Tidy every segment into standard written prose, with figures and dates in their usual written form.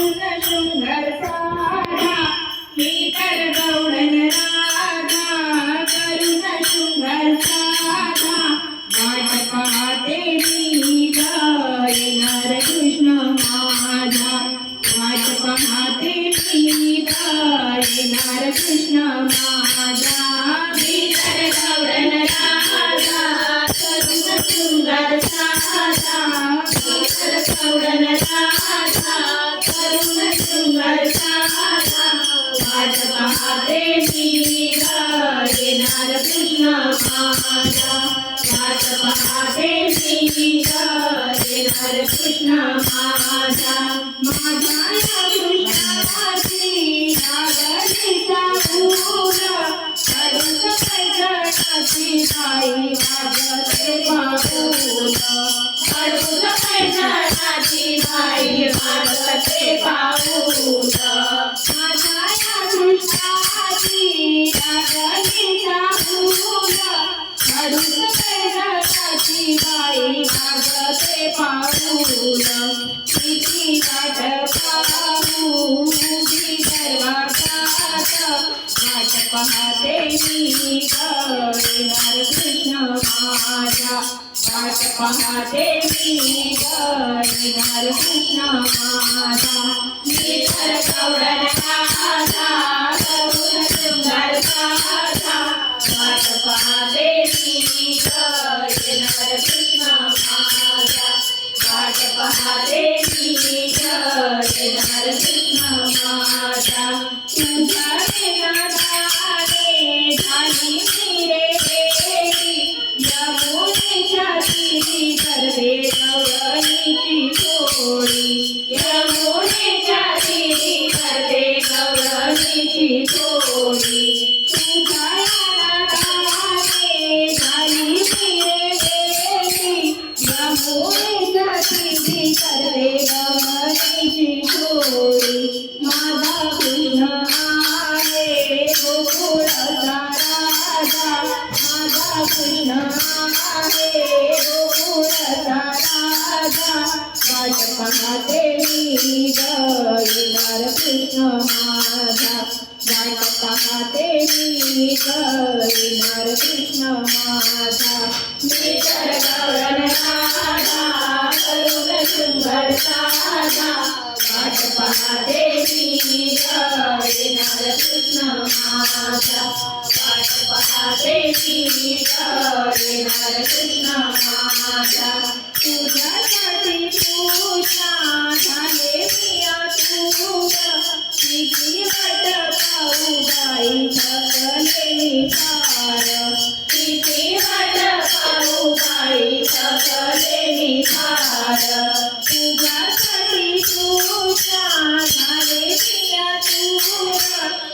करुण शृंगार साधा मी तर गौडन राधा करुण शृंगार साधा वाट पाहते मी येणार कृष्ण माझा वाट पाहते मी येणार कृष्ण माझा मी तर गौडन राधा करुण शृंगार साधा मी तर गौडन राधा करुण शृंगार साधा वाट पाहते मी येणार कृष्ण माझा वाट पाहते मी येणार कृष्ण माझा माझा या कृष्णाची लागलीचा फूल कडून पैठणाची बाई वाजते पाऊल कडून पैठणाची बाई वाजते पाऊल माझा या कृष्णाची लागलीचा फूल कडून पैठणाची बाई वाजते पाऊल किती वाट पाहू वाट पाहते मी येणार कृष्ण माझा वाट पाहते मी येणार कृष्ण माझा मी तर गौडन राधा करुण शृंगार साधा वाट पाहते मी येणार कृष्ण माझा वाट पाहते मी येणार कृष्ण माझा तुझ्या नादाने झाली मी रे यमुनेच्या तीरी करते गौरणीची होळी यमुनेच्या तीरी करते गौरणीची होळी तुझ्या नादाने झाली मी रे यमुनेच्या तीरी करते गौरणीची होळी माझा कृष्ण आहे गोकुळचा राजा माझा कृष्ण आहे गोकुळचा राजा वाट पाहते मी येणार कृष्ण माझा वाट पाहते मी येणार कृष्ण माझा मी तर गौडन राधा करुण शृंगार साधा वाट पाहते मी येणार कृष्ण माझा वाट पाहते मी येणार कृष्ण माझा तुझ्यासाठी पूजा झाले मी आतुर किती वाट पाहू बाई थकले मी फार किती वाट पाहू बाई थकले मी फार तुझ्यासाठी पूजा झाले मी आतुर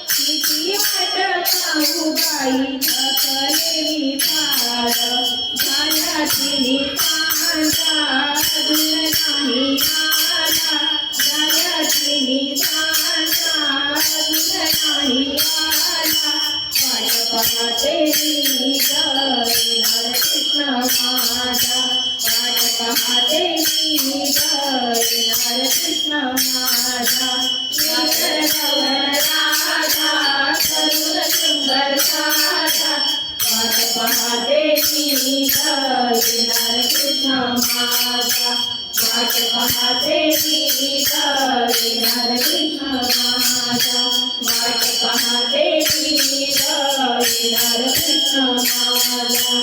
किती वाट पाहू बाई थकले मी फार झाला तिने सांजा अजून नाही आला झाला तिने सांजा अजून नाही आला वाट पाहते मी येणार कृष्ण माझा वाट पाहते मी येणार कृष्ण माझा मी तर गौडन राधा करुण शृंगार साधा वाट पाहते मी येणार कृष्ण माझा वाट पाहते मी येणार कृष्ण माझा वाट पाहते मी येणार कृष्ण माझा